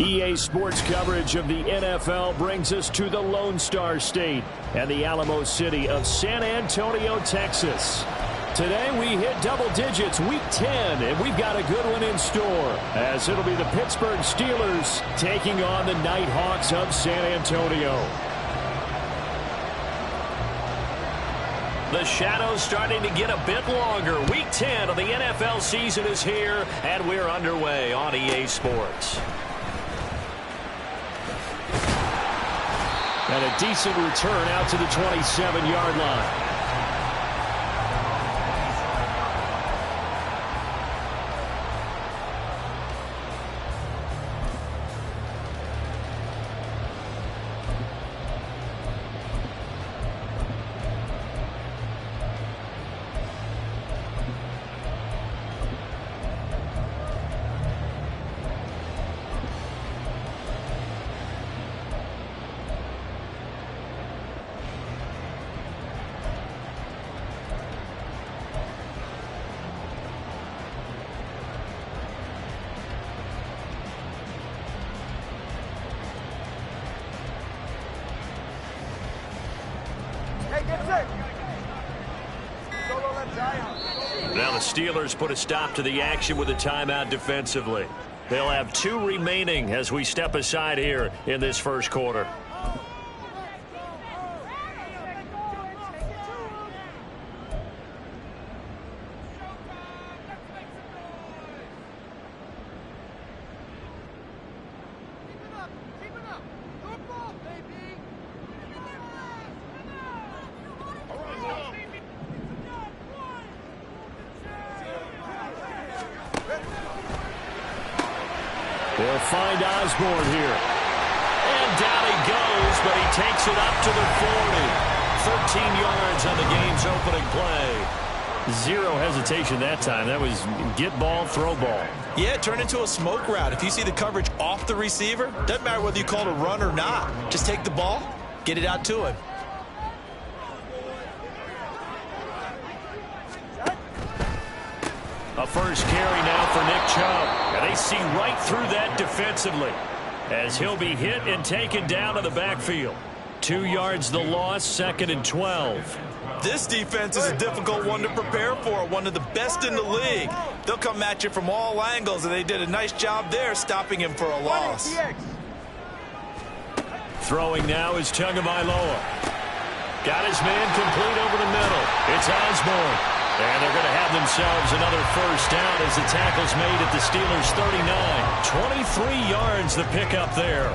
EA Sports coverage of the NFL brings us to the Lone Star State and the Alamo City of San Antonio, Texas. Today we hit double digits, Week 10, and we've got a good one in store, as it'll be the Pittsburgh Steelers taking on the Nighthawks of San Antonio. The shadows starting to get a bit longer. Week 10 of the NFL season is here, and we're underway on EA Sports. And a decent return out to the 27-yard line. Now the Steelers put a stop to the action with a timeout defensively. They'll have 2 remaining as we step aside here in this first quarter. They'll find Osborne here. And down he goes, but he takes it up to the 40. 13 yards on the game's opening play. Zero hesitation that time. That was get ball, throw ball. Yeah, it turned into a smoke route. If you see the coverage off the receiver, doesn't matter whether you call it a run or not. Just take the ball, get it out to him. A first carry now for Nick Chubb. And they see right through that defensively as he'll be hit and taken down to the backfield. 2 yards the loss, 2nd and 12. This defense is a difficult one to prepare for, one of the best in the league. They'll come at you from all angles, and they did a nice job there stopping him for a loss. Throwing now is Tagovailoa. Got his man complete over the middle. It's Osborne. And they're going to have themselves another first down as the tackle's made at the Steelers' 39. 23 yards the pickup there.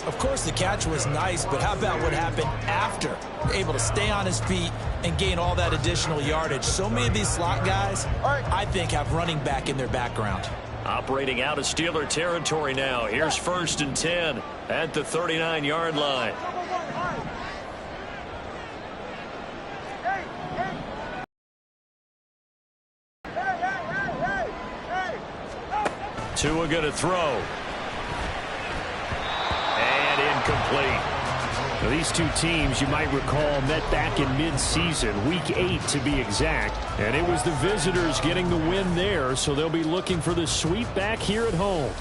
Of course, the catch was nice, but how about what happened after? Able to stay on his feet and gain all that additional yardage. So many of these slot guys, I think, have running back in their background. Operating out of Steeler territory now. Here's 1st and 10 at the 39-yard line. Tua going to throw. And incomplete. Now, these two teams, you might recall, met back in mid-season, week 8 to be exact. And it was the visitors getting the win there, so they'll be looking for the sweep back here at home.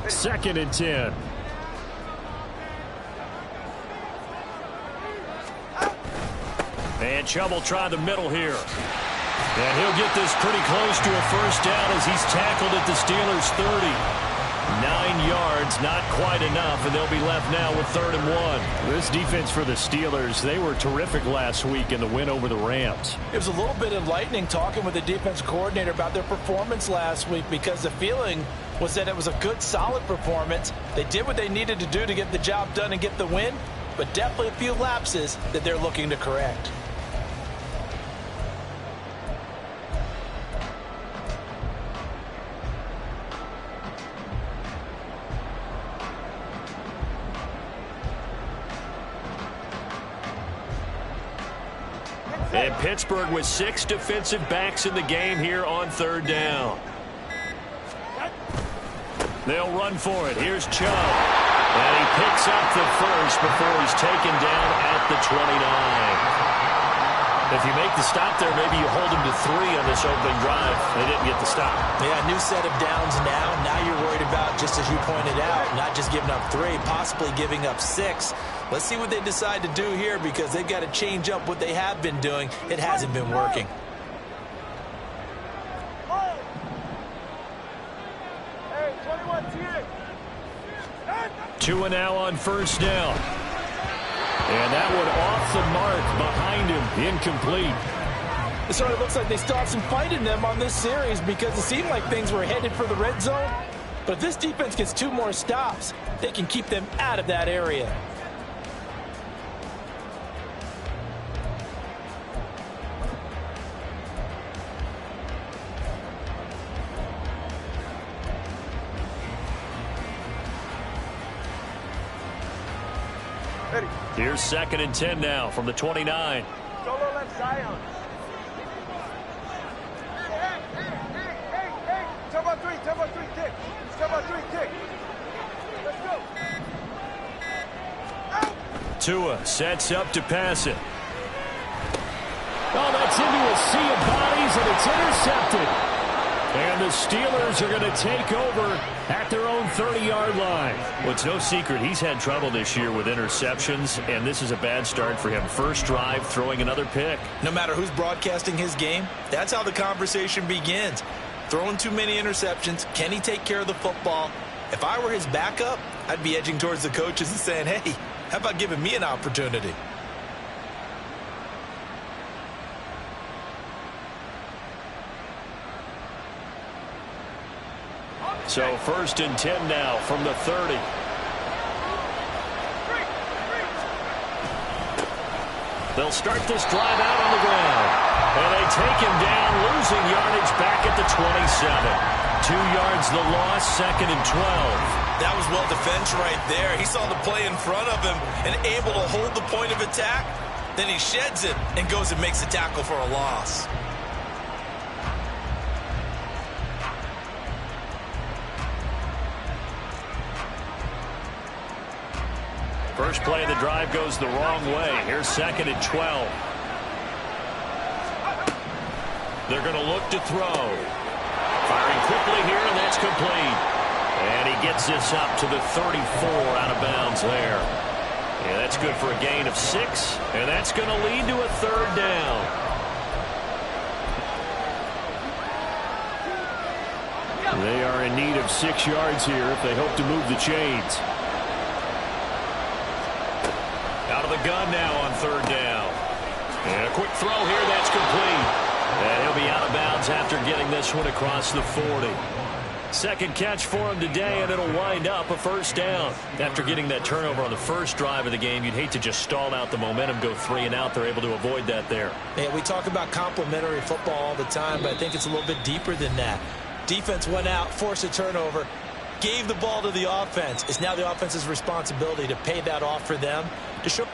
Second and 10. And Chubb will try the middle here. And he'll get this pretty close to a first down as he's tackled at the Steelers' 30. 9 yards, not quite enough, and they'll be left now with 3rd and 1. This defense for the Steelers, they were terrific last week in the win over the Rams. It was a little bit enlightening talking with the defense coordinator about their performance last week, because the feeling was that it was a good, solid performance. They did what they needed to do to get the job done and get the win, but definitely a few lapses that they're looking to correct. And Pittsburgh with 6 defensive backs in the game here on 3rd down. They'll run for it. Here's Chubb. And he picks up the first before he's taken down at the 29. If you make the stop there, maybe you hold him to 3 on this opening drive. They didn't get the stop. Yeah, new set of downs now. Now you're worried about, just as you pointed out, not just giving up 3, possibly giving up 6. Let's see what they decide to do here, because they've got to change up what they have been doing. It hasn't been working. Tua now on 1st down. And that one off the mark behind him. Incomplete. It sort of looks like they still have some fight in them on this series, because it seemed like things were headed for the red zone. But if this defense gets 2 more stops, they can keep them out of that area. Here's 2nd and 10 now from the 29. Solo left Zion. Hey. Top of 3, kick. Top of 3, kick. Let's go. Tua sets up to pass it. Oh, that's into a sea of bodies, and it's intercepted. And the Steelers are going to take over at their own 30-yard line. Well, it's no secret he's had trouble this year with interceptions, and this is a bad start for him. First drive, throwing another pick. No matter who's broadcasting his game, that's how the conversation begins. Throwing too many interceptions, can he take care of the football? If I were his backup, I'd be edging towards the coaches and saying, hey, how about giving me an opportunity? So 1st and 10 now from the 30. They'll start this drive out on the ground. And they take him down, losing yardage back at the 27. 2 yards the loss, 2nd and 12. That was well defense right there. He saw the play in front of him and able to hold the point of attack. Then he sheds it and goes and makes a tackle for a loss. First play of the drive goes the wrong way. Here's 2nd and 12. They're going to look to throw. Firing quickly here, and that's complete. And he gets this up to the 34 out of bounds there. Yeah, that's good for a gain of 6, and that's going to lead to a 3rd down. They are in need of 6 yards here if they hope to move the chains. Out of the gun now on 3rd down. And a quick throw here, that's complete. And he'll be out of bounds after getting this one across the 40. Second catch for him today, and it'll wind up a 1st down. After getting that turnover on the first drive of the game, you'd hate to just stall out the momentum, go 3 and out. They're able to avoid that there. Yeah, we talk about complementary football all the time, but I think it's a little bit deeper than that. Defense went out, forced a turnover, gave the ball to the offense. It's now the offense's responsibility to pay that off for them, to show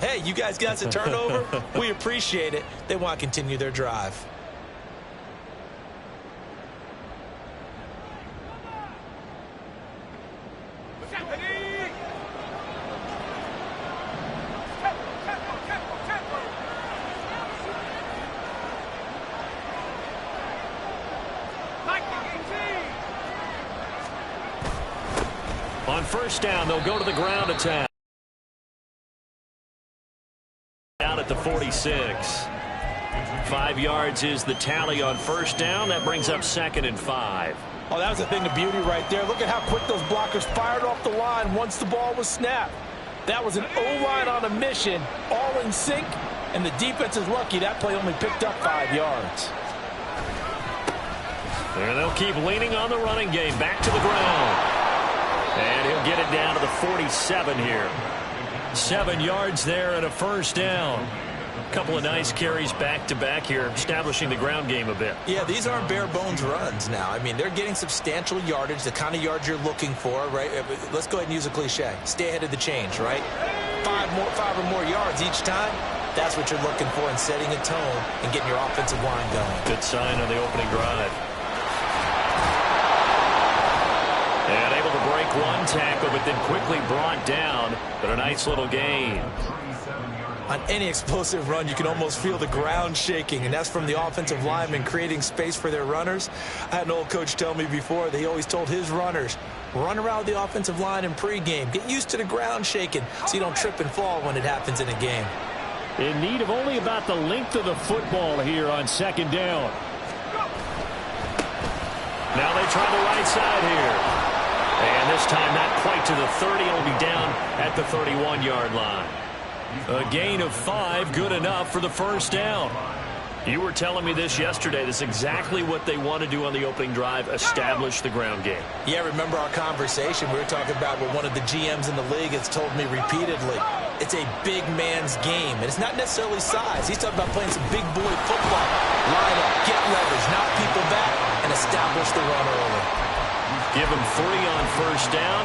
Hey, you guys got the turnover? We appreciate it. They want to continue their drive. On first down, they'll go to the ground attack. Down at the 46. 5 yards is the tally on first down. That brings up 2nd and 5. Oh, that was a thing of beauty right there. Look at how quick those blockers fired off the line once the ball was snapped. That was an O-line on a mission, all in sync, and the defense is lucky that play only picked up 5 yards. And they'll keep leaning on the running game. Back to the ground. And he'll get it down to the 47 here. 7 yards there and a first down. A couple of nice carries back-to-back here, establishing the ground game a bit. Yeah, these aren't bare-bones runs now. I mean, they're getting substantial yardage, the kind of yards you're looking for, right? Let's go ahead and use a cliche. Stay ahead of the change, right? 5 or more yards each time. That's what you're looking for in setting a tone and getting your offensive line going. Good sign on the opening drive. And able to break one tackle, but then quickly brought down. But a nice little gain. On any explosive run, you can almost feel the ground shaking, and that's from the offensive linemen creating space for their runners. I had an old coach tell me before that he always told his runners, run around the offensive line in pregame. Get used to the ground shaking so you don't trip and fall when it happens in a game. In need of only about the length of the football here on 2nd down. Now they try the right side here. And this time not quite to the 30. It'll be down at the 31-yard line. A gain of 5, good enough for the first down. You were telling me this yesterday. This is exactly what they want to do on the opening drive, establish the ground game. Yeah, remember our conversation? We were talking about what one of the GMs in the league has told me repeatedly. It's a big man's game, and it's not necessarily size. He's talking about playing some big boy football. Line up, get leverage, knock people back, and establish the run early. Give him 3 on first down.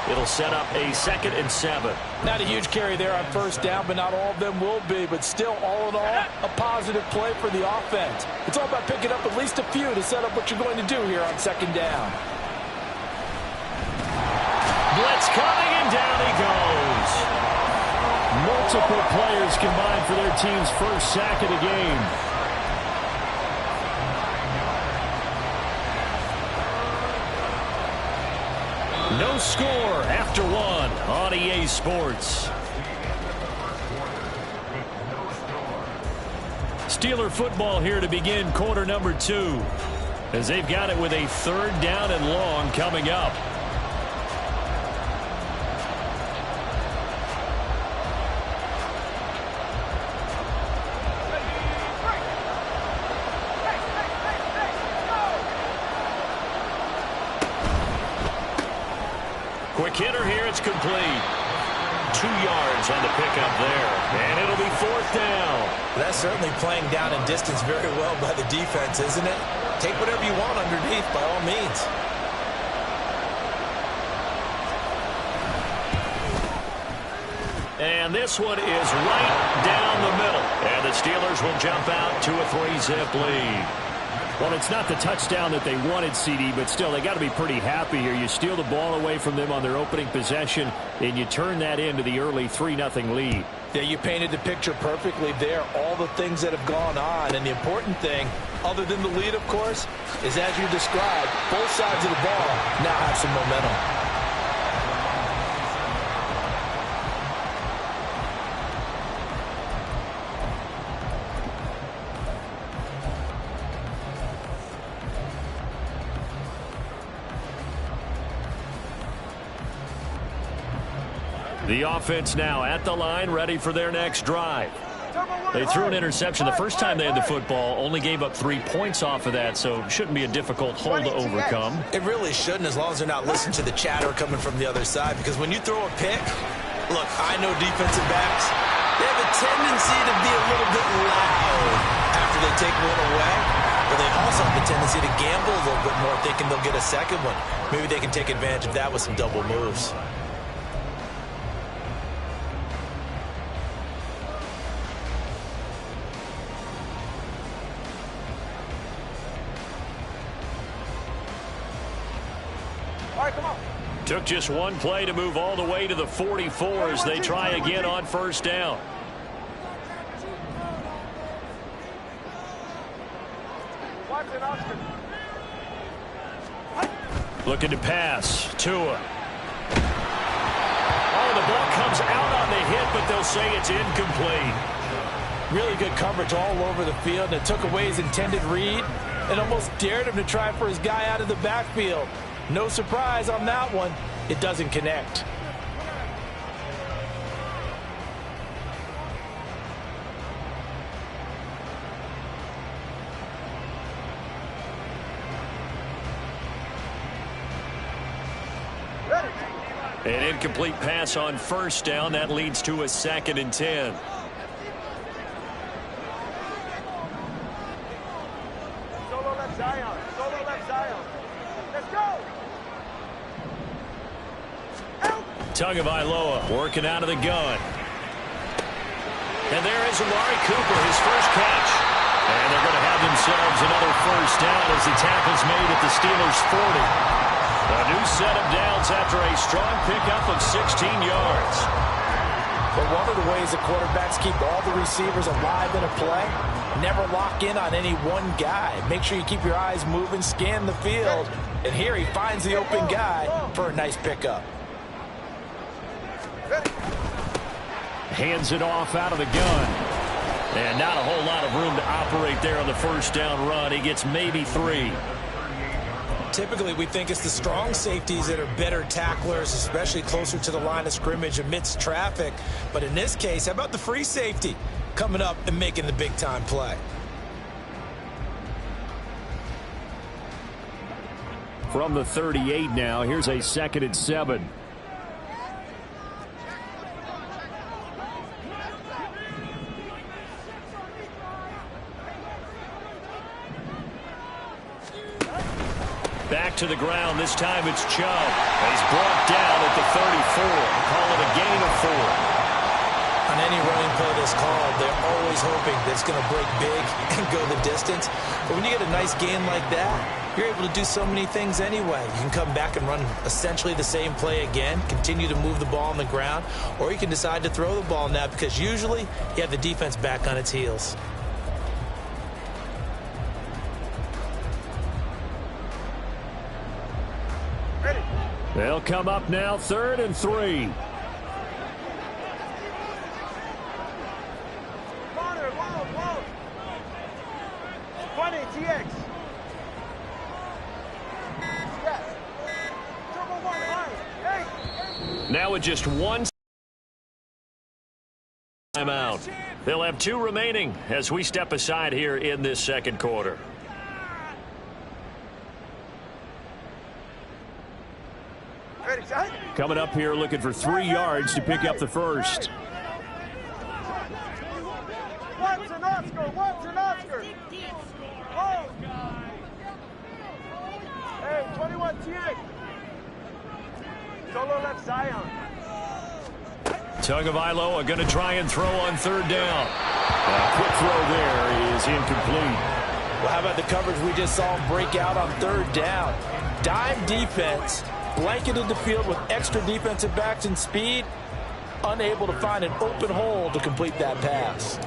It'll set up a 2nd and 7. Not a huge carry there on first down, but not all of them will be. But still, all in all, a positive play for the offense. It's all about picking up at least a few to set up what you're going to do here on 2nd down. Blitz coming, and down he goes. Multiple players combined for their team's first sack of the game. No score after 1 on EA Sports. Steeler football here to begin quarter number 2, as they've got it with a 3rd down and long coming up. Quick hitter here, it's complete. 2 yards on the pickup there, and it'll be 4th down. That's certainly playing down and distance very well by the defense, isn't it? Take whatever you want underneath, by all means. And this one is right down the middle. And the Steelers will jump out to a 3-zip lead. Well, it's not the touchdown that they wanted, CD, but still, they got to be pretty happy here. You steal the ball away from them on their opening possession, and you turn that into the early 3-0 lead. Yeah, you painted the picture perfectly there, all the things that have gone on. And the important thing, other than the lead, of course, is as you described, both sides of the ball now have some momentum. The offense now at the line, ready for their next drive. They threw an interception the first time they had the football, only gave up 3 points off of that, so shouldn't be a difficult hole to overcome. It really shouldn't, as long as they're not listening to the chatter coming from the other side, because when you throw a pick, look, I know defensive backs, they have a tendency to be a little bit loud after they take one away, but they also have the tendency to gamble a little bit more, thinking they'll get a second one. Maybe they can take advantage of that with some double moves. Took just one play to move all the way to the 44 as they try again on first down. Looking to pass. Tua. Oh, the ball comes out on the hit, but they'll say it's incomplete. Really good coverage all over the field, and it took away his intended read and almost dared him to try for his guy out of the backfield. No surprise on that one. It doesn't connect. An incomplete pass on first down. That leads to a 2nd and 10. Solo left Zion. Solo left Zion. Let's go. Tagovailoa working out of the gun. And there is Amari Cooper, his first catch. And they're going to have themselves another first down as the tackle's made at the Steelers' 40. A new set of downs after a strong pickup of 16 yards. But one of the ways the quarterbacks keep all the receivers alive in a play, never lock in on any one guy. Make sure you keep your eyes moving, scan the field. And here he finds the open guy for a nice pickup. Hands it off out of the gun. And not a whole lot of room to operate there on the first down run. He gets maybe 3. Typically, we think it's the strong safeties that are better tacklers, especially closer to the line of scrimmage amidst traffic. But in this case, how about the free safety coming up and making the big-time play? From the 38 now, here's a 2nd and 7. Back to the ground. This time it's Chubb. He's brought down at the 34. Call it a gain of 4. On any running play that's called, they're always hoping that it's going to break big and go the distance. But when you get a nice gain like that, you're able to do so many things anyway. You can come back and run essentially the same play again, continue to move the ball on the ground, or you can decide to throw the ball now because usually you have the defense back on its heels. They'll come up now, 3rd and 3. Corner, whoa. 20, TX. Yes. Triple one, right. Now with just one timeout. They'll have 2 remaining as we step aside here in this second quarter. Coming up here looking for 3 yards to pick up the first. Watson Oscar. Oh. Hey, 21 TX. Solo left Zion. Tagovailoa going to try and throw on third down. A quick throw there is incomplete. Well, how about the coverage we just saw him break out on third down? Dime defense, blanketed the field with extra defensive backs and speed, unable to find an open hole to complete that pass.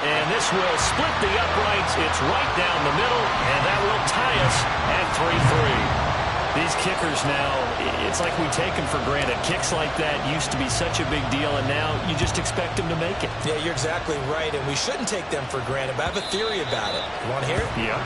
And this will split the uprights. It's right down the middle, and that will tie us at 3-3. These kickers now, it's like we take them for granted. Kicks like that used to be such a big deal, and now you just expect them to make it. Yeah, you're exactly right, and we shouldn't take them for granted, but I have a theory about it. You want to hear it? Yeah.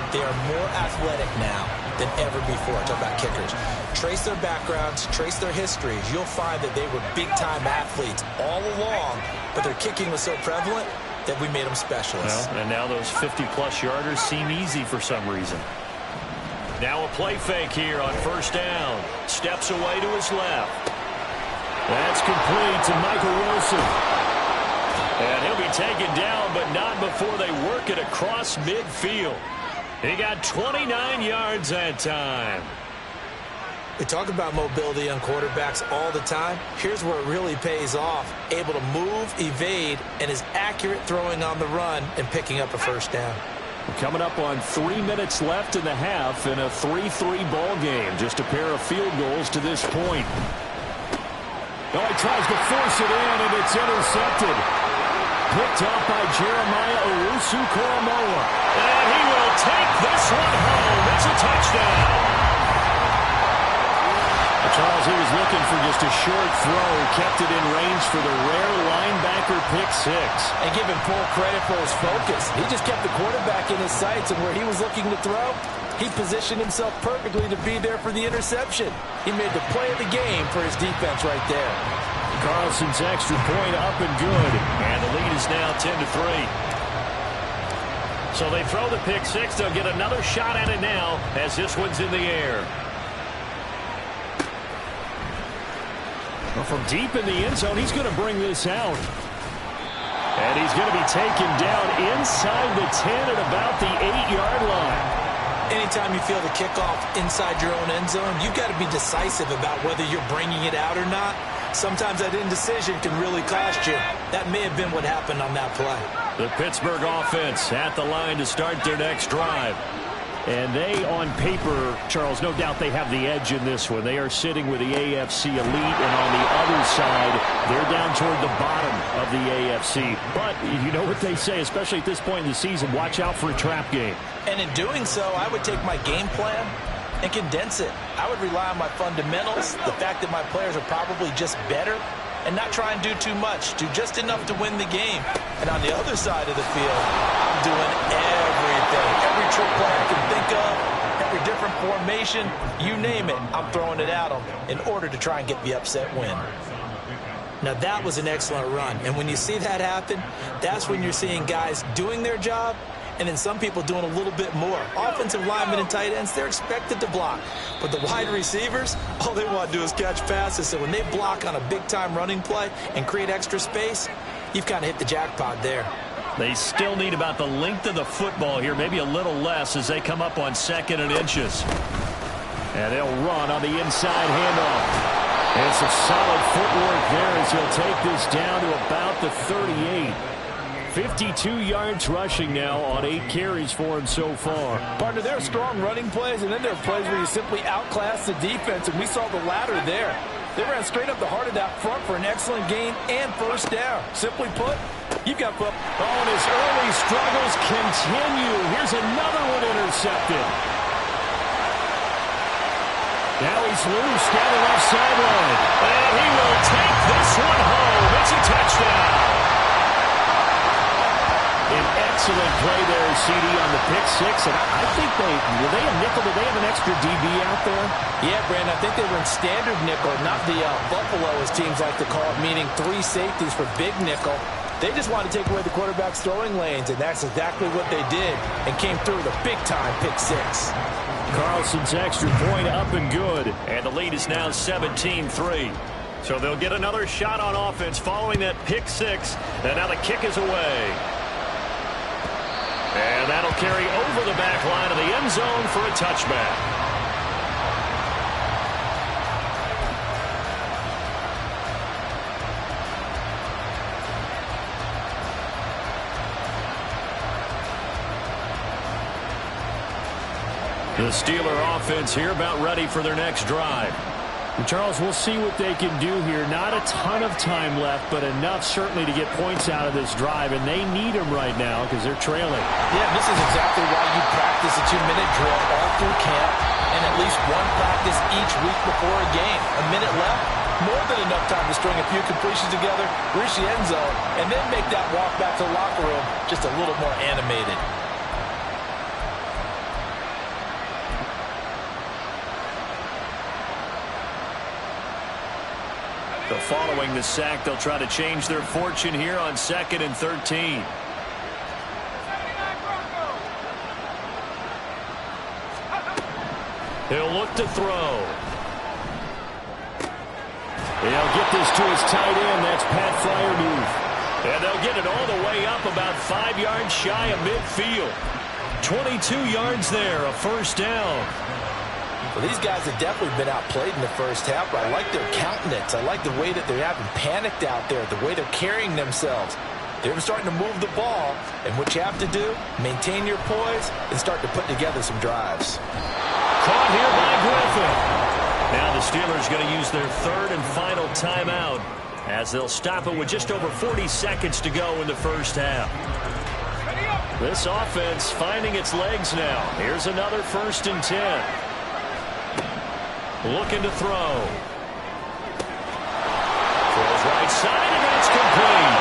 They are more athletic now than ever before. Talk about kickers. Trace their backgrounds, trace their histories. You'll find that they were big-time athletes all along, but their kicking was so prevalent that we made them specialists. Well, and now those 50-plus yarders seem easy for some reason. Now a play fake here on first down. Steps away to his left. That's complete to Michael Wilson. And he'll be taken down, but not before they work it across midfield. He got 29 yards that time. We talk about mobility on quarterbacks all the time. Here's where it really pays off. Able to move, evade, and is accurate throwing on the run and picking up a first down. We're coming up on 3 minutes left in the half in a 3-3 ball game. Just a pair of field goals to this point. Oh, he tries to force it in, and it's intercepted. Picked up by Jeremiah Owusu-Koramoah. And he will take this one home. It's a touchdown. Charles, he was looking for just a short throw, kept it in range for the rare linebacker pick six. And give him full credit for his focus. He just kept the quarterback in his sights, and where he was looking to throw, he positioned himself perfectly to be there for the interception. He made the play of the game for his defense right there. Carlson's extra point up and good, and the lead is now 10-3. So they throw the pick six. They'll get another shot at it now as this one's in the air. Well, from deep in the end zone, he's going to bring this out. And he's going to be taken down inside the 10 at about the 8-yard line. Anytime you feel the kickoff inside your own end zone, you've got to be decisive about whether you're bringing it out or not. Sometimes that indecision can really cost you. That may have been what happened on that play. The Pittsburgh offense at the line to start their next drive. And they, on paper, Charles, no doubt they have the edge in this one. They are sitting with the AFC elite, and on the other side, they're down toward the bottom of the AFC. But you know what they say, especially at this point in the season, watch out for a trap game. And in doing so, I would take my game plan and condense it. I would rely on my fundamentals, the fact that my players are probably just better, and not try and do too much, do just enough to win the game. And on the other side of the field, I'm doing everything. Every trick play I can think of, every different formation, you name it, I'm throwing it at them in order to try and get the upset win. Now, that was an excellent run. And when you see that happen, that's when you're seeing guys doing their job, and then some people doing a little bit more. Offensive linemen and tight ends, they're expected to block. But the wide receivers, all they want to do is catch passes. So when they block on a big-time running play and create extra space, you've kind of hit the jackpot there. They still need about the length of the football here, maybe a little less as they come up on 2nd and inches. And they'll run on the inside handoff. And some solid footwork there as he'll take this down to about the 38. 52 yards rushing now on 8 carries for him so far. Partner, there are strong running plays, and then there are plays where you simply outclass the defense, and we saw the latter there. They ran straight up the heart of that front for an excellent gain and first down. Simply put, you've got foot. Oh, and his early struggles continue. Here's another one intercepted. Now he's loose down the left sideline. And he will take this one home. It's a touchdown. An excellent play there, CD, on the pick six. And I think were they a nickel? Did they have an extra DB out there? Yeah, Brandon, I think they were in standard nickel, not the Buffalo, as teams like to call it, meaning 3 safeties for big nickel. They just wanted to take away the quarterback's throwing lanes, and that's exactly what they did, and came through with a big-time pick six. Carlson's extra point up and good. And the lead is now 17-3. So they'll get another shot on offense following that pick six. And now the kick is away. And that'll carry over the back line of the end zone for a touchback. The Steeler offense here about ready for their next drive. And Charles, we'll see what they can do here. Not a ton of time left, but enough certainly to get points out of this drive, and they need them right now because they're trailing. Yeah, this is exactly why you practice a 2-minute drill all through camp and at least one practice each week before a game. A minute left, more than enough time to string a few completions together, reach the end zone, and then make that walk back to the locker room just a little more animated. So following the sack, they'll try to change their fortune here on 2nd and 13. He'll look to throw. He'll get this to his tight end. That's Pat Freiermuth. And they'll get it all the way up about 5 yards shy of midfield. 22 yards there, a first down. Well, these guys have definitely been outplayed in the first half, but I like their countenance. I like the way that they're having panicked out there, the way they're carrying themselves. They're starting to move the ball, and what you have to do, maintain your poise and start to put together some drives. Caught here by Griffin. Now the Steelers going to use their 3rd and final timeout as they'll stop it with just over 40 seconds to go in the first half. This offense finding its legs now. Here's another 1st and 10. Looking to throw. Throws right side, and that's complete.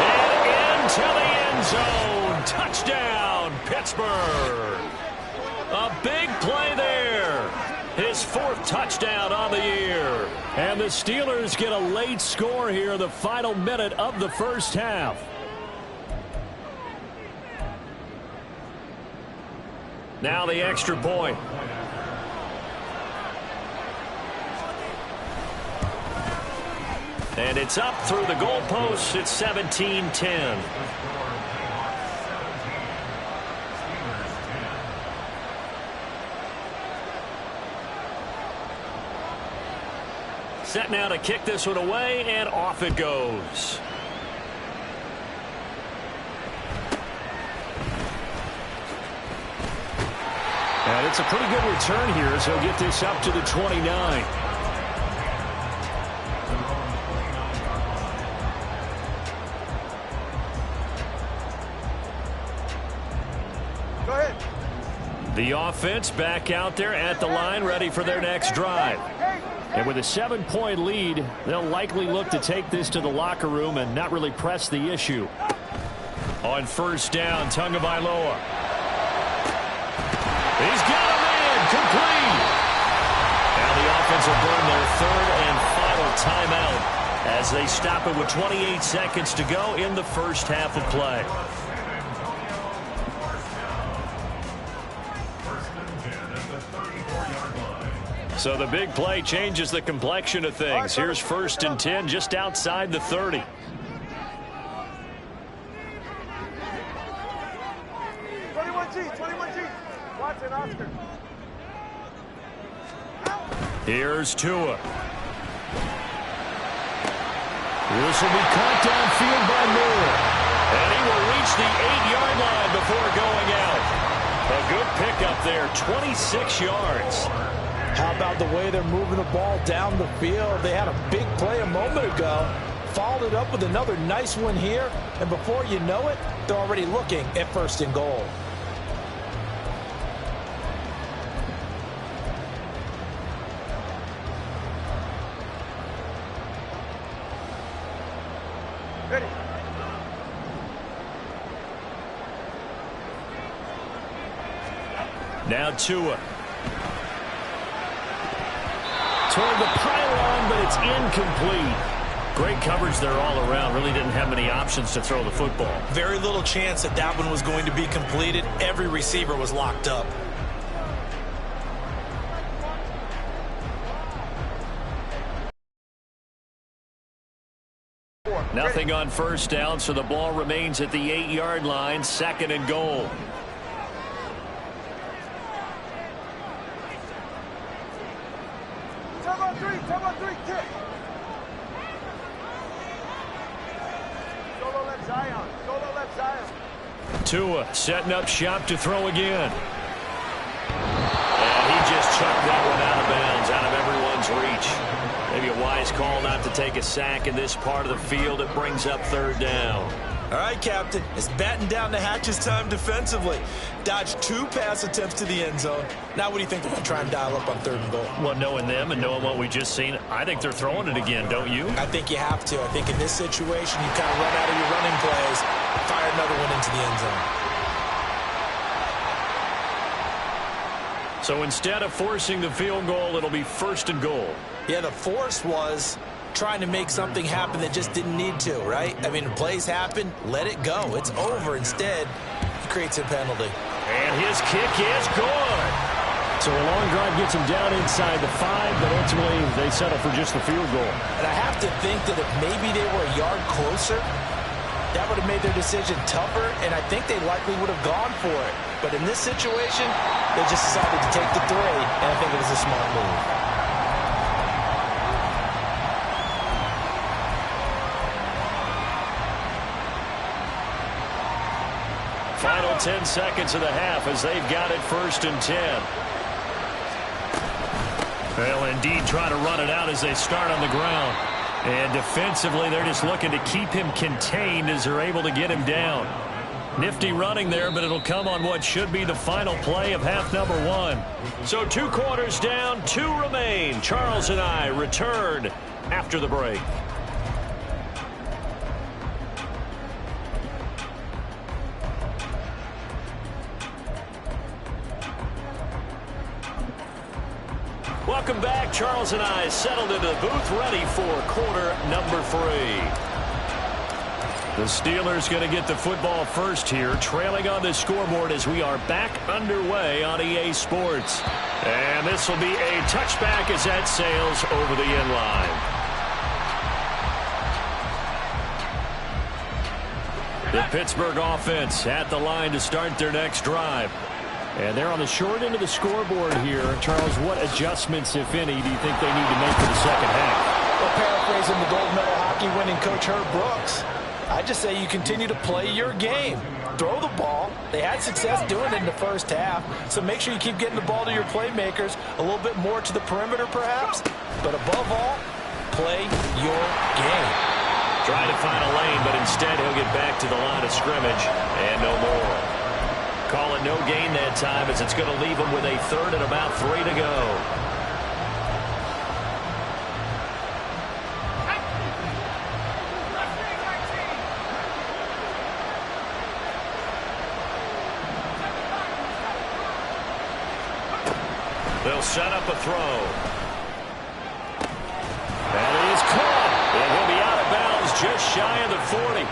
And into the end zone. Touchdown, Pittsburgh. A big play there. His 4th touchdown on the year. And the Steelers get a late score here, the final minute of the first half. Now the extra point. And it's up through the goalposts. It's 17-10. Set now to kick this one away, and off it goes. And it's a pretty good return here, so he'll get this up to the 29. The offense back out there at the line, ready for their next drive. And with a 7-point lead, they'll likely look to take this to the locker room and not really press the issue. On first down, Tagovailoa. He's got a man, complete. Now the offense will burn their 3rd and final timeout as they stop it with 28 seconds to go in the first half of play. So the big play changes the complexion of things. Here's 1st and 10 just outside the 30. Here's Tua. This will be caught downfield by Moore. And he will reach the 8-yard line before going out. A good pickup there, 26 yards. How about the way they're moving the ball down the field? They had a big play a moment ago. Followed it up with another nice one here. And before you know it, they're already looking at 1st and goal. Ready. Now Tua. Toward the pylon, but it's incomplete. Great coverage there all around. Really didn't have many options to throw the football. Very little chance that that one was going to be completed. Every receiver was locked up. Nothing on first down, so the ball remains at the 8-yard line, 2nd and goal. Cover 3, kick. Solo left Zion. Tua setting up shop to throw again. just chucked that one out of bounds, out of everyone's reach. Maybe a wise call not to take a sack in this part of the field. It brings up third down. All right, Captain. It's batten down the hatches time defensively. Dodged 2 pass attempts to the end zone. Now what do you think they're going to try and dial up on 3rd and goal? Well, knowing them and knowing what we just seen, I think they're throwing it again, don't you? I think you have to. I think in this situation, you kind of run out of your running plays, fire another one into the end zone. So instead of forcing the field goal, it'll be 1st and goal. Yeah, the force was trying to make something happen that just didn't need to, right? I mean, plays happen, let it go. It's over. Instead, he creates a penalty. And his kick is good. So a long drive gets him down inside the 5, but ultimately they settle for just the field goal. And I have to think that if maybe they were a yard closer, that would have made their decision tougher, and I think they likely would have gone for it. But in this situation, they just decided to take the 3, and I think it was a smart move. Final 10 seconds of the half as they've got it 1st and 10. They'll indeed try to run it out as they start on the ground. And defensively, they're just looking to keep him contained as they're able to get him down. Nifty running there, but it'll come on what should be the final play of half number 1. So 2 quarters down, 2 remain. Charles and I return after the break. Welcome back. Charles and I settled into the booth, ready for quarter number 3. The Steelers going to get the football first here, trailing on the scoreboard as we are back underway on EA Sports. And this will be a touchback as that sails over the end line. The Pittsburgh offense at the line to start their next drive. And they're on the short end of the scoreboard here. Charles, what adjustments, if any, do you think they need to make for the second half? Well, paraphrasing the gold medal hockey winning coach Herb Brooks, I just say you continue to play your game. Throw the ball. They had success doing it in the first half, so make sure you keep getting the ball to your playmakers, a little bit more to the perimeter perhaps, but above all, play your game. Trying to find a lane, but instead he'll get back to the line of scrimmage and no more. Call it no gain that time as it's going to leave him with a 3rd and about 3 to go. They'll set up a throw. That is caught. And he'll be out of bounds just shy of the 40.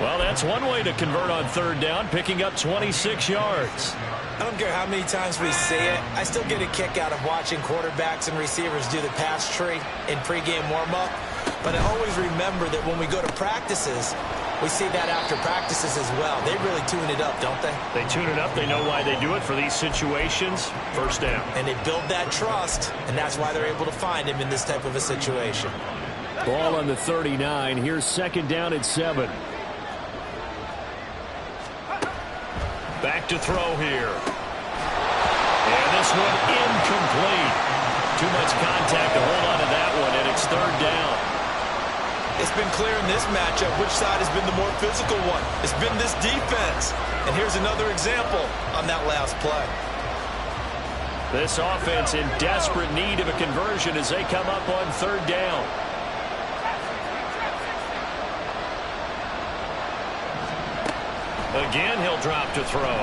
Well, that's one way to convert on 3rd down, picking up 26 yards. I don't care how many times we say it, I still get a kick out of watching quarterbacks and receivers do the pass tree in pregame warm-up. But I always remember that when we go to practices, we see that after practices as well. They really tune it up, don't they? They tune it up. They know why they do it for these situations. 1st down. And they build that trust, and that's why they're able to find him in this type of a situation. Ball on the 39. Here's 2nd down and 7. Back to throw here. And this one incomplete. Too much contact to hold on to that one, and it's 3rd down. It's been clear in this matchup which side has been the more physical one. It's been this defense. And here's another example on that last play. This offense in desperate need of a conversion as they come up on 3rd down. Again, he'll drop to throw.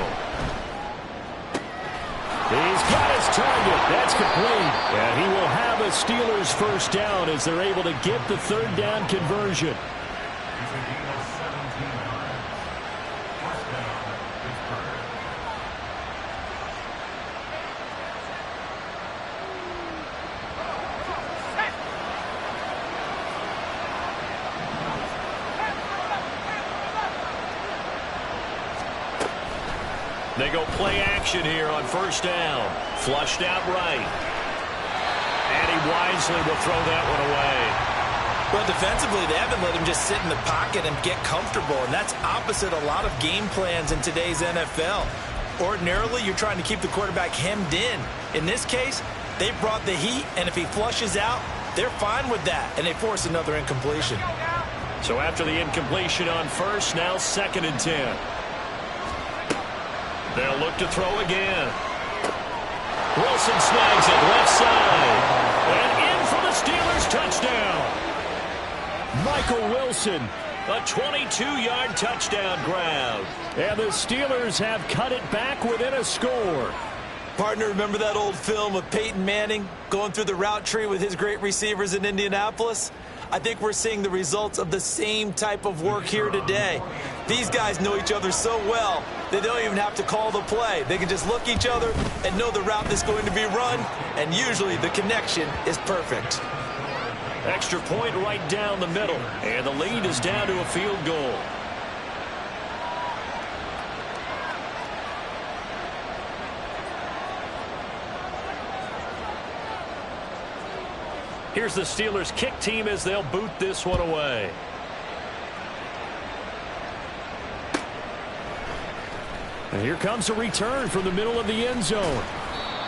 He's got his target. That's complete. And he will have a Steelers 1st down as they're able to get the 3rd down conversion. They go play action here on 1st down. Flushed out right. And he wisely will throw that one away. Well, defensively, they haven't let him just sit in the pocket and get comfortable, and that's opposite a lot of game plans in today's NFL. Ordinarily, you're trying to keep the quarterback hemmed in. In this case, they brought the heat, and if he flushes out, they're fine with that, and they force another incompletion. So after the incompletion on first, now 2nd and 10. They'll look to throw again. Wilson snags it left side. And in for the Steelers touchdown. Michael Wilson, a 22-yard touchdown grab. And the Steelers have cut it back within a score. Partner, remember that old film of Peyton Manning going through the route tree with his great receivers in Indianapolis? I think we're seeing the results of the same type of work here today. These guys know each other so well, they don't even have to call the play. They can just look each other and know the route that's going to be run, and usually the connection is perfect. Extra point right down the middle, and the lead is down to a field goal. Here's the Steelers kick team as they'll boot this one away. And here comes a return from the middle of the end zone.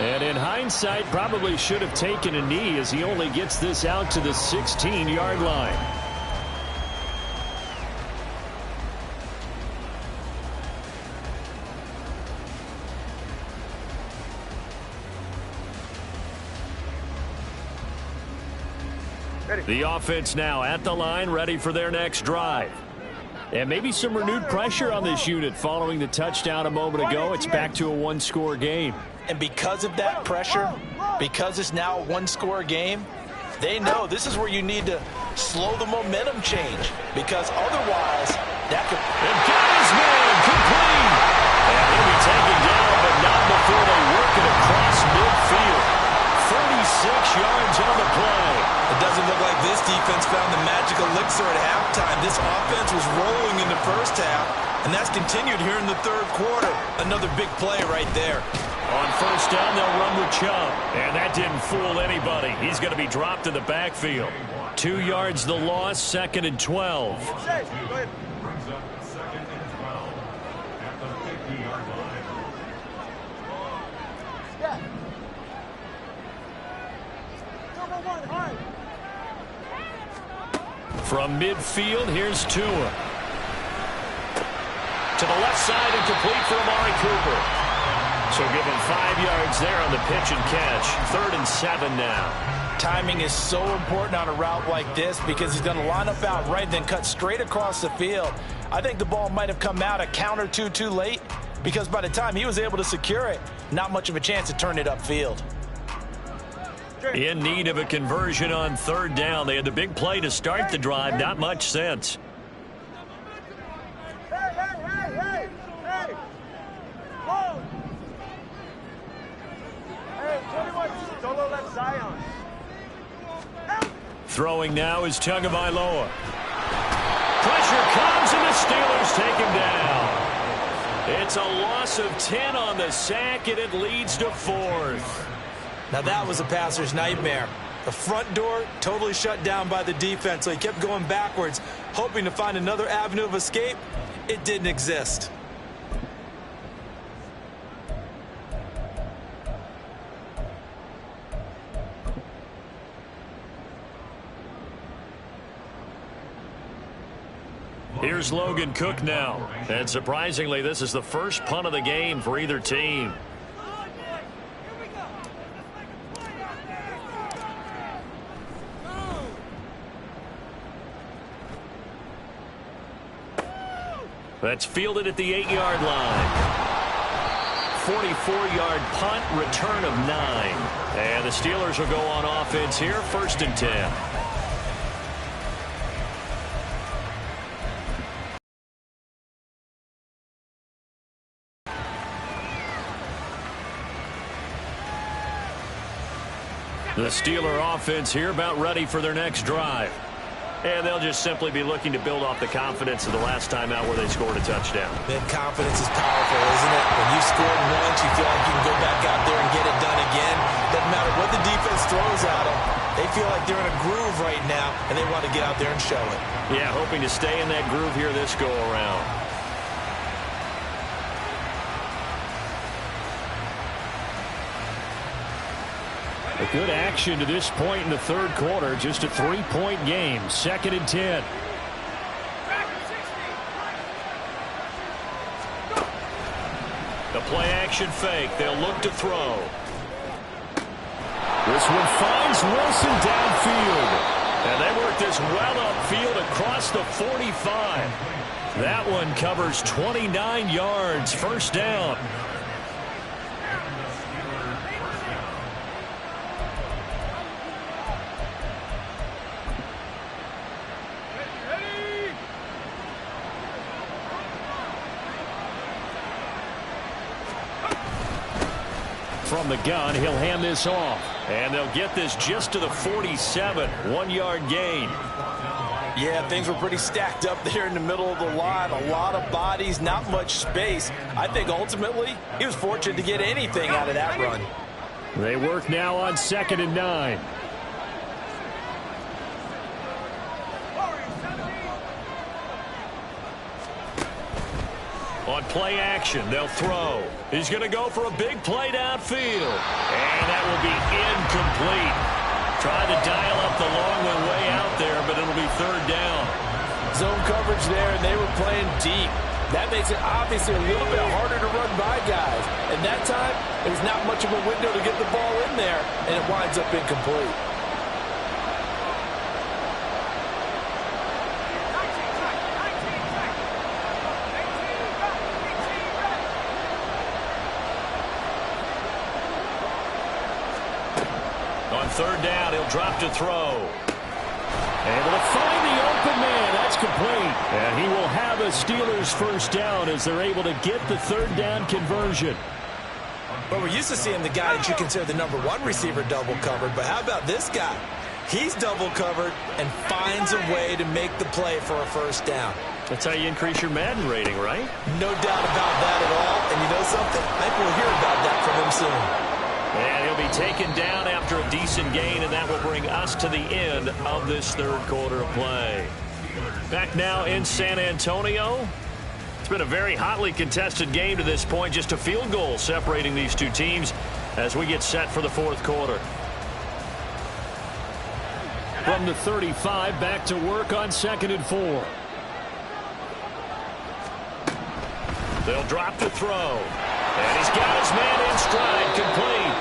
And in hindsight, probably should have taken a knee as he only gets this out to the 16-yard line. The offense now at the line, ready for their next drive. And maybe some renewed pressure on this unit following the touchdown a moment ago. It's back to a one-score game. And because of that pressure, because it's now a one-score game, they know this is where you need to slow the momentum change. Because otherwise, that could... And got his man complete. And he'll be taken down, but not before they work it across midfield. 36 yards on the play. It doesn't look like this defense found the magic elixir at halftime. This offense was rolling in the first half, and that's continued here in the third quarter. Another big play right there. On first down, they'll run with Chubb. And that didn't fool anybody. He's going to be dropped in the backfield. 2 yards the loss, 2nd and 12. From midfield, here's Tua. To the left side and complete for Amari Cooper. So give him 5 yards there on the pitch and catch. 3rd and 7 now. Timing is so important on a route like this because he's going to line up out right, then cut straight across the field. I think the ball might have come out a count or two too late because by the time he was able to secure it, not much of a chance to turn it upfield. In need of a conversion on 3rd down. They had the big play to start the drive. Not much sense. Hey! Whoa! Hey, 21, solo left Zion. Throwing now is Tagovailoa. Pressure comes and the Steelers take him down. It's a loss of 10 on the sack, and it leads to 4th. Now that was a passer's nightmare. The front door totally shut down by the defense, so he kept going backwards, hoping to find another avenue of escape. It didn't exist. Here's Logan Cook now. And surprisingly, this is the first punt of the game for either team. That's fielded at the 8-yard line. 44-yard punt, return of 9. And the Steelers will go on offense here, 1st and 10. The Steeler offense here about ready for their next drive. And they'll just simply be looking to build off the confidence of the last time out where they scored a touchdown. That confidence is powerful, isn't it? When you scored once, you feel like you can go back out there and get it done again. Doesn't matter what the defense throws at them. They feel like they're in a groove right now, and they want to get out there and show it. Yeah, hoping to stay in that groove here this go-around. A good action to this point in the third quarter. Just a 3-point game. 2nd and 10. The play action fake. They'll look to throw. This one finds Wilson downfield. And they work this well upfield across the 45. That one covers 29 yards. First down. From the gun, he'll hand this off. And they'll get this just to the 47. 1-yard gain. Yeah, things were pretty stacked up there in the middle of the line. A lot of bodies, not much space. I think ultimately he was fortunate to get anything out of that run. They work now on 2nd and 9. On play action, they'll throw. He's going to go for a big play downfield. And that will be incomplete. Try to dial up the long one way out there, but it'll be 3rd down. Zone coverage there, and they were playing deep. That makes it obviously a little bit harder to run by guys. And that time, there's not much of a window to get the ball in there, and it winds up incomplete. On 3rd down, he'll drop to throw. Able to find the open man. That's complete. And he will have a Steelers first down as they're able to get the 3rd down conversion. Well, we're used to seeing the guy that you consider the #1 receiver double covered. But how about this guy? He's double covered and finds a way to make the play for a first down. That's how you increase your Madden rating, right? No doubt about that at all. And you know something? I think we'll hear about that from him soon. And he'll be taken down after a decent gain, and that will bring us to the end of this third quarter of play. Back now in San Antonio. It's been a very hotly contested game to this point. Just a field goal separating these two teams as we get set for the fourth quarter. From the 35, back to work on 2nd and 4. They'll drop to throw. And he's got his man in stride, complete.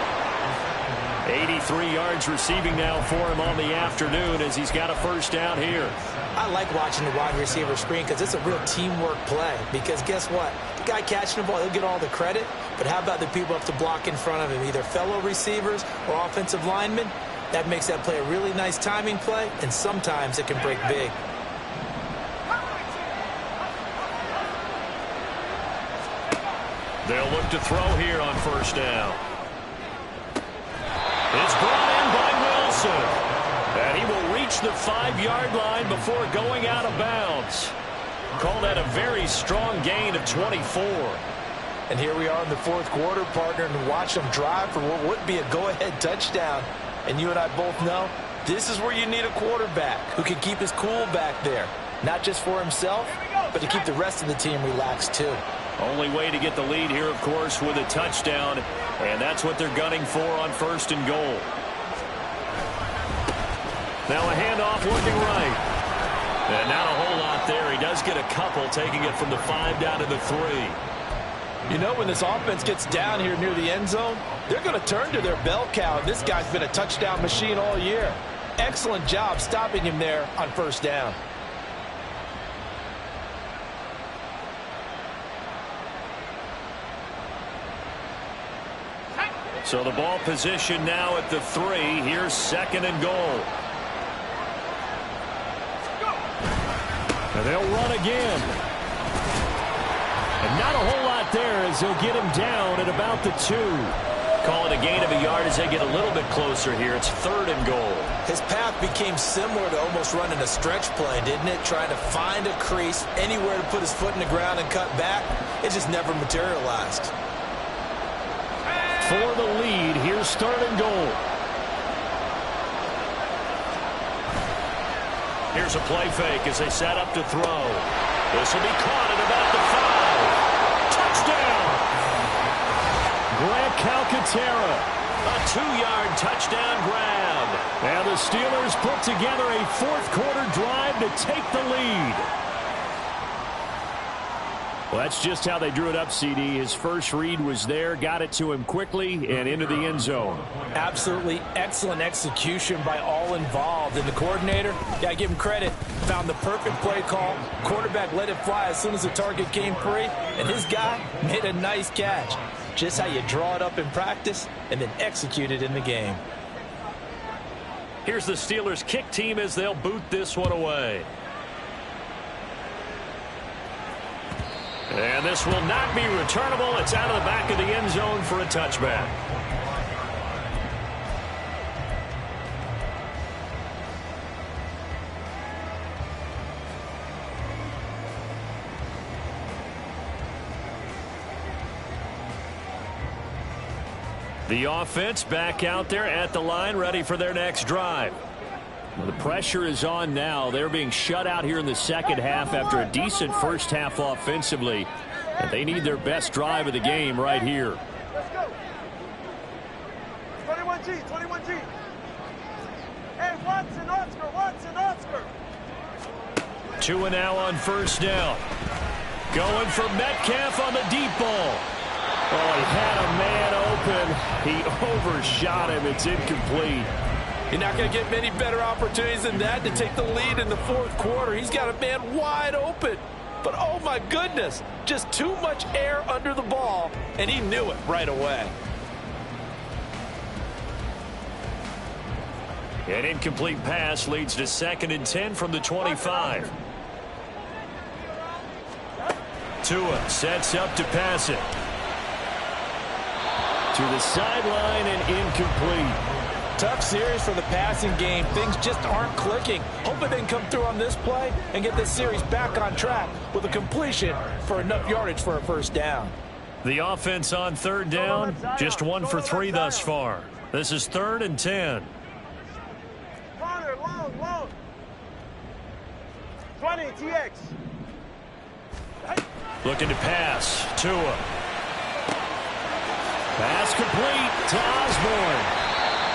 83 yards receiving now for him on the afternoon as he's got a first down here. I like watching the wide receiver screen because it's a real teamwork play. Because guess what? The guy catching the ball, he'll get all the credit. But how about the people up to block in front of him, either fellow receivers or offensive linemen? That makes that play a really nice timing play, and sometimes it can break big. They'll look to throw here on first down. It's brought in by Wilson. And he will reach the 5-yard line before going out of bounds. Call that a very strong gain of 24. And here we are in the fourth quarter, partner, and watch them drive for what would be a go-ahead touchdown. And you and I both know this is where you need a quarterback who can keep his cool back there. Not just for himself, but to keep the rest of the team relaxed too. Only way to get the lead here, of course, with a touchdown. And that's what they're gunning for on 1st and goal. Now a handoff looking right. And not a whole lot there. He does get a couple, taking it from the 5 down to the 3. You know, when this offense gets down here near the end zone, they're going to turn to their bell cow. This guy's been a touchdown machine all year. Excellent job stopping him there on first down. So the ball position now at the 3. Here's 2nd and goal. And they'll run again. And not a whole lot there as they'll get him down at about the 2. Call it a gain of a yard as they get a little bit closer here. It's 3rd and goal. His path became similar to almost running a stretch play, didn't it? Trying to find a crease, anywhere to put his foot in the ground and cut back. It just never materialized. For the lead, here's 3rd and goal. Here's a play fake as they set up to throw. This will be caught at about the 5. Touchdown! Grant Calcaterra. A 2-yard touchdown grab. And the Steelers put together a fourth-quarter drive to take the lead. Well, that's just how they drew it up, CD. His first read was there, got it to him quickly, and into the end zone. Absolutely excellent execution by all involved. And the coordinator, got to give him credit, found the perfect play call. Quarterback let it fly as soon as the target came free, and his guy made a nice catch. Just how you draw it up in practice and then execute it in the game. Here's the Steelers kick team as they'll boot this one away. And this will not be returnable. It's out of the back of the end zone for a touchback. The offense back out there at the line, ready for their next drive. Well, the pressure is on now. They're being shut out here in the second half after a decent first half offensively. And they need their best drive of the game right here. Let's go. 21G, 21G. Hey, Watson, Oscar. 2 and now on first down. Going for Metcalf on the deep ball. Oh, he had a man open. He overshot him. It's incomplete. You're not going to get many better opportunities than that to take the lead in the fourth quarter. He's got a man wide open. But, oh, my goodness, just too much air under the ball, and he knew it right away. An incomplete pass leads to 2nd and 10 from the 25. Tua sets up to pass it. To the sideline and incomplete. Tough series for the passing game. Things just aren't clicking. Hoping they can come through on this play and get this series back on track with a completion for enough yardage for a first down. The offense on third down, just 1 for 3 thus far. This is 3rd and 10. Connor, long. 20, TX. Looking to pass. Tua. Pass complete to Osborne.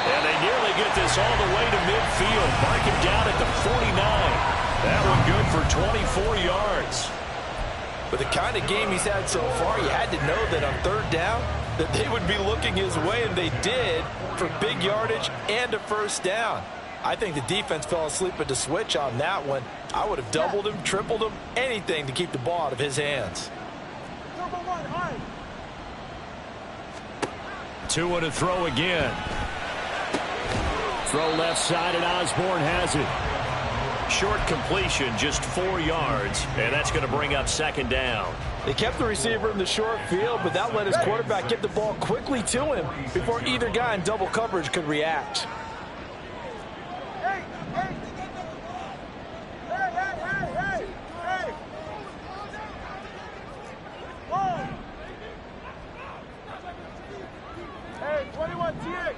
And they nearly get this all the way to midfield. Mark him down at the 49. That one good for 24 yards. With the kind of game he's had so far, you had to know that on third down that they would be looking his way, and they did for big yardage and a first down. I think the defense fell asleep at the switch on that one. I would have doubled him, tripled him, anything to keep the ball out of his hands. Tua to throw again. Throw left side, and Osborne has it. Short completion, just 4 yards, and that's going to bring up 2nd down. They kept the receiver in the short field, but that let his quarterback get the ball quickly to him before either guy in double coverage could react. Hey. Long. Hey, 21 TX.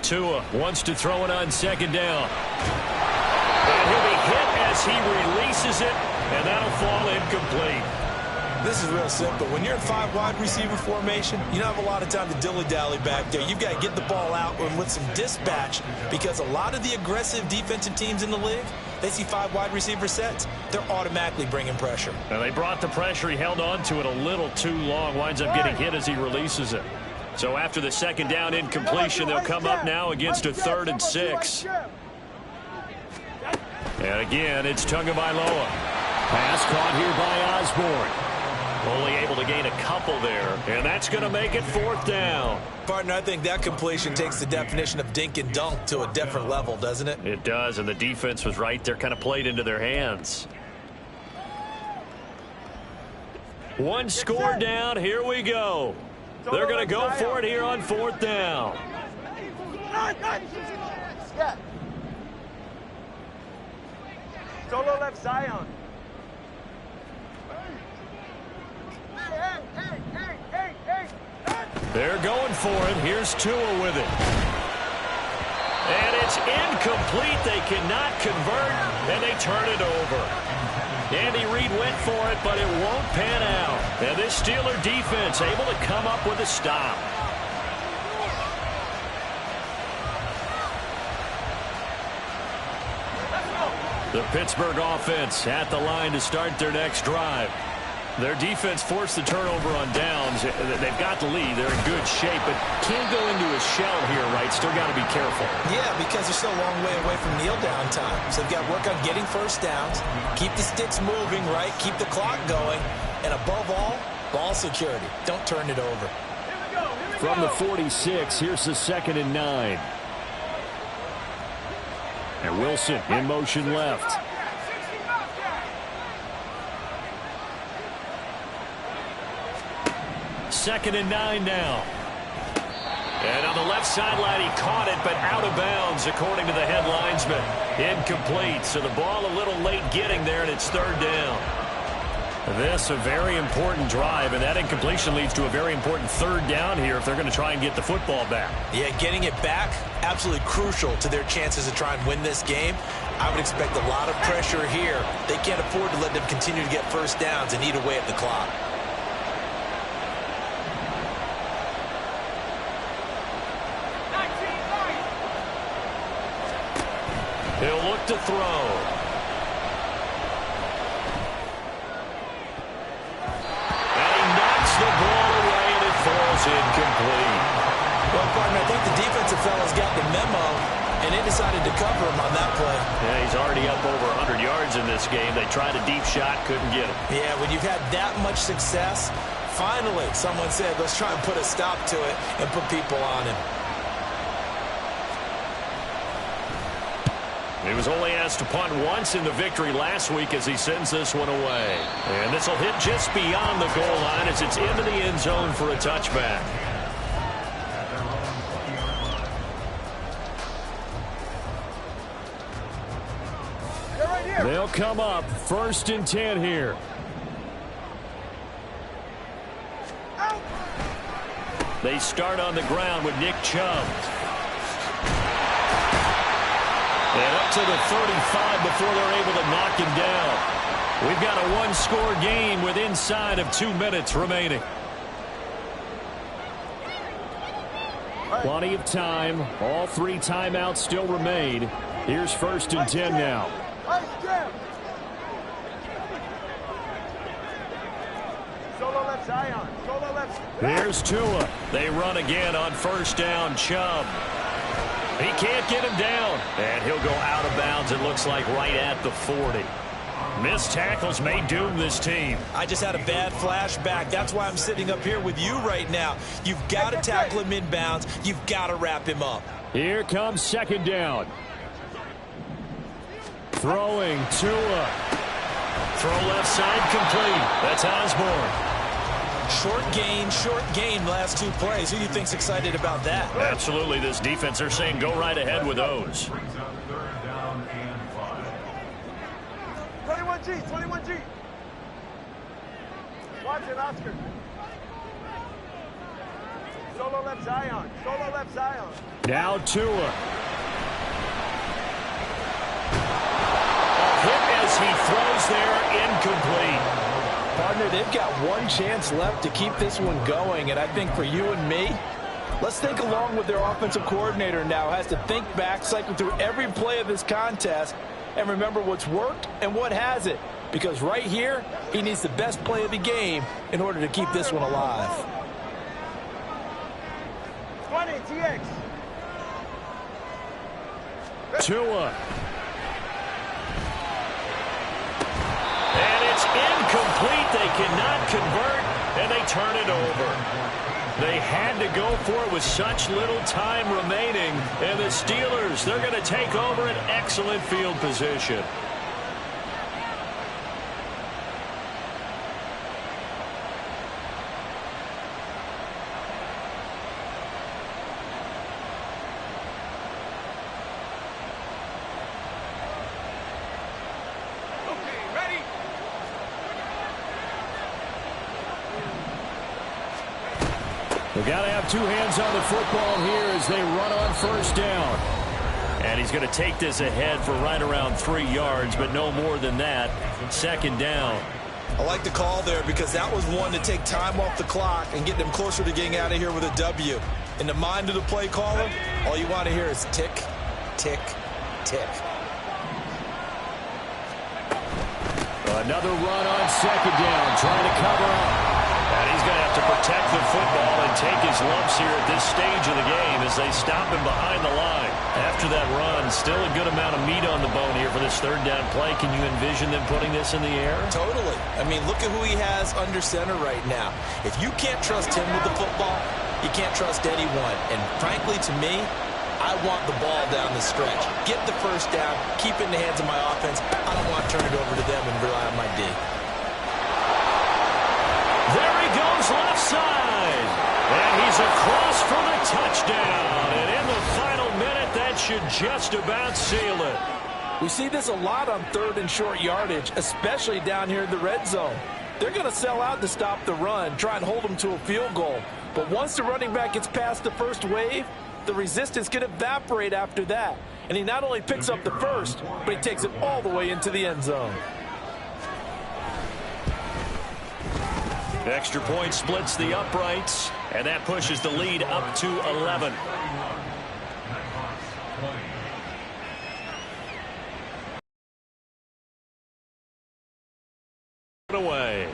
Tua wants to throw it on 2nd down. And he'll be hit as he releases it, and that'll fall incomplete. This is real simple. When you're in 5 wide receiver formation, you don't have a lot of time to dilly-dally back there. You've got to get the ball out and with some dispatch, because a lot of the aggressive defensive teams in the league, they see 5 wide receiver sets, they're automatically bringing pressure. Now they brought the pressure. He held on to it a little too long. Winds up getting hit as he releases it. So after the 2nd down incompletion, they'll come up now against a 3rd and 6. And again, it's Tagovailoa. Pass caught here by Osborne. Only able to gain a couple there, and that's going to make it 4th down. Partner, I think that completion takes the definition of dink and dunk to a different level, doesn't it? It does, and the defense was right there, kind of played into their hands. One score down, here we go. They're going to go for it here on 4th down. Solo left Zion. They're going for it. Here's Tua with it. And it's incomplete. They cannot convert, and they turn it over. Andy Reid went for it, but it won't pan out. And this Steeler defense able to come up with a stop. The Pittsburgh offense at the line to start their next drive. Their defense forced the turnover on downs. They've got the lead. They're in good shape, but can't go into a shell here, right? Still got to be careful. Yeah, because they're still a long way away from kneel down time. So they've got to work on getting first downs, keep the sticks moving, right? Keep the clock going. And above all, ball security. Don't turn it over. From the 46, here's the 2nd and 9. And Wilson in motion left. Second and 9 now. And on the left sideline, he caught it, but out of bounds, according to the head linesman. Incomplete. So the ball a little late getting there, and it's 3rd down. This a very important drive, and that incompletion leads to a very important 3rd down here if they're going to try and get the football back. Yeah, getting it back, absolutely crucial to their chances to try and win this game. I would expect a lot of pressure here. They can't afford to let them continue to get first downs and eat away at the clock. He'll look to throw. And he knocks the ball away, and it falls incomplete. Well, partner, I think the defensive fellas got the memo, and they decided to cover him on that play. Yeah, he's already up over 100 yards in this game. They tried a deep shot, couldn't get him. Yeah, when you've had that much success, finally someone said, let's try and put a stop to it and put people on him. He was only asked to punt once in the victory last week as he sends this one away. And this will hit just beyond the goal line as it's into the end zone for a touchback. They'll come up 1st and 10 here. They start on the ground with Nick Chubb. And up to the 35 before they're able to knock him down. We've got a one-score game with inside of 2 minutes remaining. Plenty of time. All 3 timeouts still remain. Here's 1st and 10 now. Solo left Zion. Solo left. Here's Tua. They run again on 1st down. Chubb. He can't get him down. And he'll go out of bounds, it looks like, right at the 40. Missed tackles may doom this team. I just had a bad flashback. That's why I'm sitting up here with you right now. You've got to tackle him inbounds. You've got to wrap him up. Here comes 2nd down. Throwing Tua. Throw left side complete. That's Osborne. Short gain last 2 plays. Who do you think's excited about that? Absolutely. This defense, they're saying go right ahead with those. 21G, 21G. Watch it, Oscar. Solo left Zion. Solo left Zion. Now Tua. A hit as he throws there, incomplete. Partner, they've got one chance left to keep this one going, and I think for you and me, let's think along with their offensive coordinator now. Has to think back, cycle through every play of this contest, and remember what's worked and what hasn't. Because right here, he needs the best play of the game in order to keep this one alive. 20, TX. Tua. And it's incomplete. They cannot convert, and they turn it over. They had to go for it with such little time remaining. And the Steelers, they're going to take over an excellent field position. We've got to have 2 hands on the football here as they run on 1st down. And he's going to take this ahead for right around 3 yards, but no more than that. 2nd down. I like the call there because that was one to take time off the clock and get them closer to getting out of here with a W. In the mind of the play caller, all you want to hear is tick, tick, tick. Another run on second down, trying to cover up. And he's going to have to protect the football and take his lumps here at this stage of the game as they stop him behind the line. After that run, still a good amount of meat on the bone here for this third down play. Can you envision them putting this in the air? Totally. I mean, look at who he has under center right now. If you can't trust him with the football, you can't trust anyone. And frankly, to me, I want the ball down the stretch. Get the first down, keep it in the hands of my offense. I don't want to turn it over to them and rely on my D. There he goes left side. And he's across for the touchdown. And in the final minute, that should just about seal it. We see this a lot on third and short yardage, especially down here in the red zone. They're going to sell out to stop the run, try and hold them to a field goal. But once the running back gets past the first wave, the resistance can evaporate after that. And he not only picks up the first, but he takes it all the way into the end zone. Extra point splits the uprights, and that pushes the lead up to 11. Away.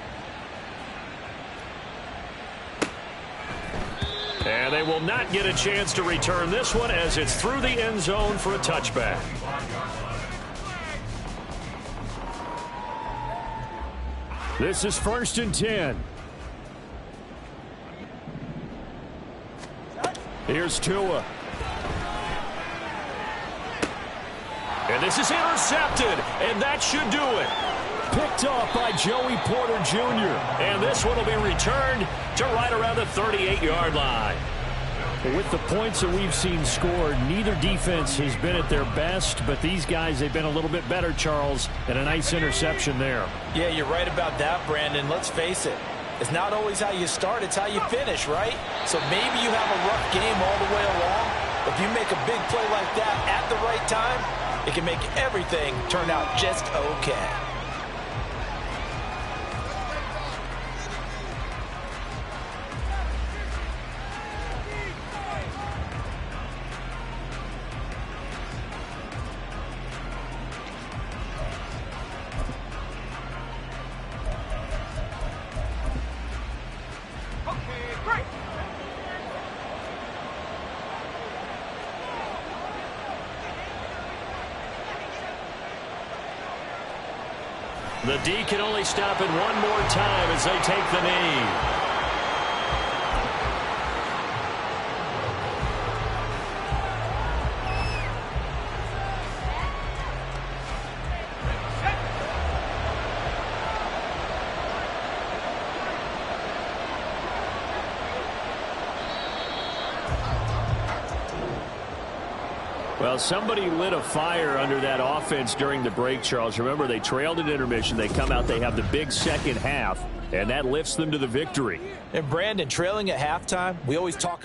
And they will not get a chance to return this one as it's through the end zone for a touchback. This is 1st and 10. Here's Tua. And this is intercepted, and that should do it. Picked off by Joey Porter Jr. And this one will be returned to right around the 38-yard line. With the points that we've seen scored, neither defense has been at their best, but these guys, they've been a little bit better, Charles, and a nice interception there. Yeah, you're right about that, Brandon. Let's face it. It's not always how you start, it's how you finish, right? So maybe you have a rough game all the way along. If you make a big play like that at the right time, it can make everything turn out just okay. The D can only stop it one more time as they take the knee. Well, somebody lit a fire under that offense during the break, Charles. Remember, they trailed at intermission. They come out, they have the big second half, and that lifts them to the victory. And Brandon, trailing at halftime, we always talk about